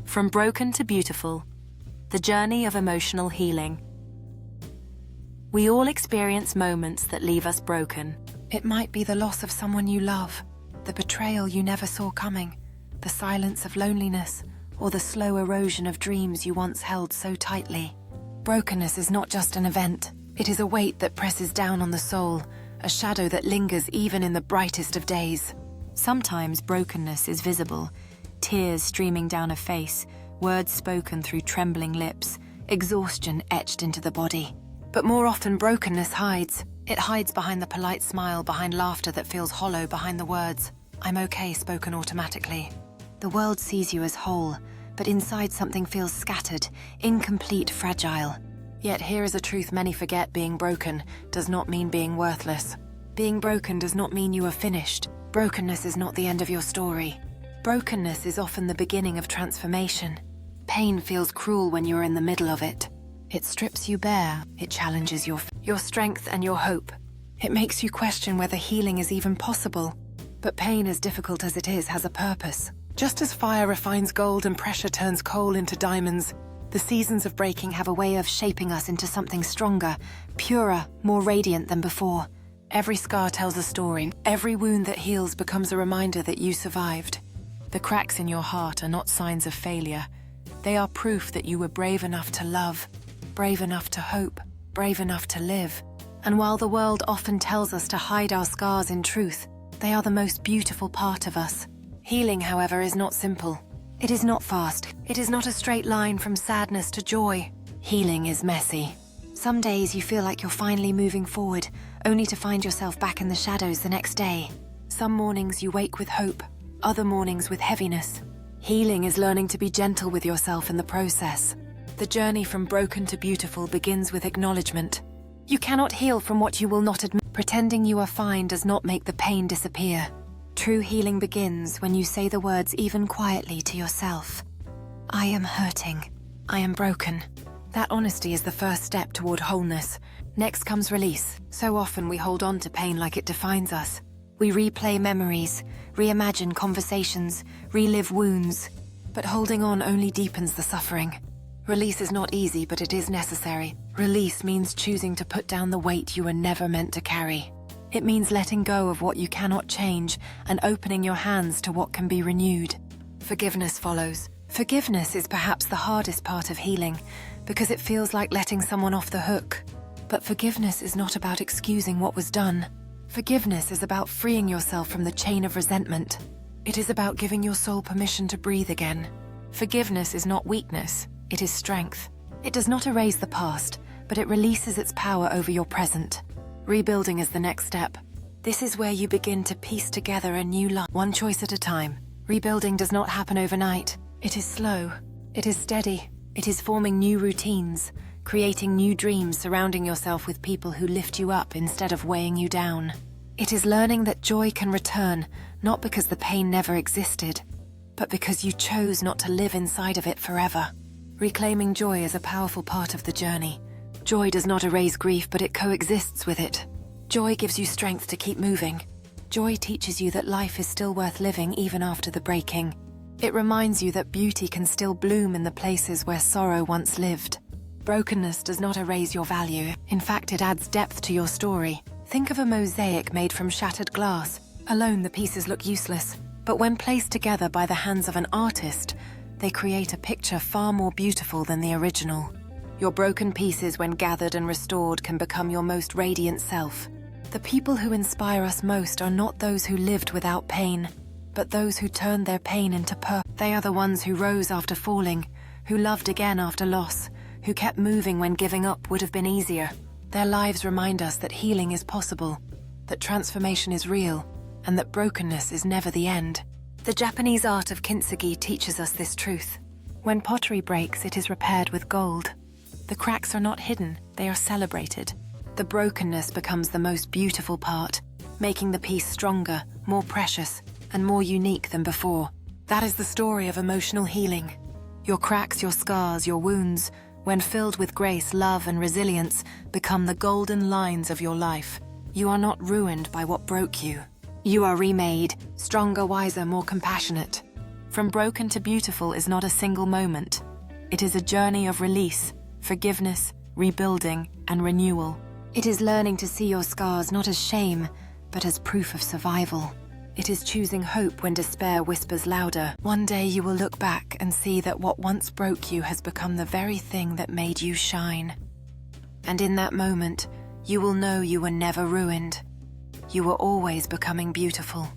From broken to beautiful, the journey of emotional healing. We all experience moments that leave us broken. It might be the loss of someone you love, the betrayal you never saw coming, the silence of loneliness, or the slow erosion of dreams you once held so tightly. Brokenness is not just an event. It is a weight that presses down on the soul, a shadow that lingers even in the brightest of days. Sometimes brokenness is visible, tears streaming down a face, words spoken through trembling lips, exhaustion etched into the body. But more often, brokenness hides. It hides behind the polite smile, behind laughter that feels hollow, behind the words, "I'm okay," spoken automatically. The world sees you as whole, but inside something feels scattered, incomplete, fragile. Yet here is a truth many forget: being broken does not mean being worthless. Being broken does not mean you are finished. Brokenness is not the end of your story. Brokenness is often the beginning of transformation. Pain feels cruel when you're in the middle of it. It strips you bare, it challenges your strength and your hope. It makes you question whether healing is even possible. But pain, as difficult as it is, has a purpose. Just as fire refines gold and pressure turns coal into diamonds, the seasons of breaking have a way of shaping us into something stronger, purer, more radiant than before. Every scar tells a story. Every wound that heals becomes a reminder that you survived. The cracks in your heart are not signs of failure. They are proof that you were brave enough to love, brave enough to hope, brave enough to live. And while the world often tells us to hide our scars, in truth, they are the most beautiful part of us. Healing, however, is not simple. It is not fast. It is not a straight line from sadness to joy. Healing is messy. Some days you feel like you're finally moving forward, only to find yourself back in the shadows the next day. Some mornings you wake with hope, other mornings with heaviness. Healing is learning to be gentle with yourself in the process. The journey from broken to beautiful begins with acknowledgement. You cannot heal from what you will not admit. Pretending you are fine does not make the pain disappear. True healing begins when you say the words, even quietly, to yourself. I am hurting. I am broken. That honesty is the first step toward wholeness. Next comes release. So often we hold on to pain like it defines us. We replay memories, reimagine conversations, relive wounds. But holding on only deepens the suffering. Release is not easy, but it is necessary. Release means choosing to put down the weight you were never meant to carry. It means letting go of what you cannot change and opening your hands to what can be renewed. Forgiveness follows. Forgiveness is perhaps the hardest part of healing because it feels like letting someone off the hook. But forgiveness is not about excusing what was done. Forgiveness is about freeing yourself from the chain of resentment. It is about giving your soul permission to breathe again. Forgiveness is not weakness, it is strength. It does not erase the past, but it releases its power over your present. Rebuilding is the next step. This is where you begin to piece together a new life, one choice at a time. Rebuilding does not happen overnight. It is slow. It is steady. It is forming new routines, creating new dreams, surrounding yourself with people who lift you up instead of weighing you down. It is learning that joy can return, not because the pain never existed, but because you chose not to live inside of it forever. Reclaiming joy is a powerful part of the journey. Joy does not erase grief, but it coexists with it. Joy gives you strength to keep moving. Joy teaches you that life is still worth living even after the breaking. It reminds you that beauty can still bloom in the places where sorrow once lived. Brokenness does not erase your value. In fact, it adds depth to your story. Think of a mosaic made from shattered glass. Alone, the pieces look useless. But when placed together by the hands of an artist, they create a picture far more beautiful than the original. Your broken pieces, when gathered and restored, can become your most radiant self. The people who inspire us most are not those who lived without pain, but those who turned their pain into purpose. They are the ones who rose after falling, who loved again after loss, who kept moving when giving up would have been easier. Their lives remind us that healing is possible, that transformation is real, and that brokenness is never the end. The Japanese art of kintsugi teaches us this truth. When pottery breaks, it is repaired with gold. The cracks are not hidden, they are celebrated. The brokenness becomes the most beautiful part, making the piece stronger, more precious, and more unique than before. That is the story of emotional healing. Your cracks, your scars, your wounds, when filled with grace, love, and resilience, become the golden lines of your life. You are not ruined by what broke you. You are remade, stronger, wiser, more compassionate. From broken to beautiful is not a single moment. It is a journey of release, forgiveness, rebuilding, and renewal. It is learning to see your scars not as shame, but as proof of survival. It is choosing hope when despair whispers louder. One day you will look back and see that what once broke you has become the very thing that made you shine. And in that moment, you will know you were never ruined. You were always becoming beautiful.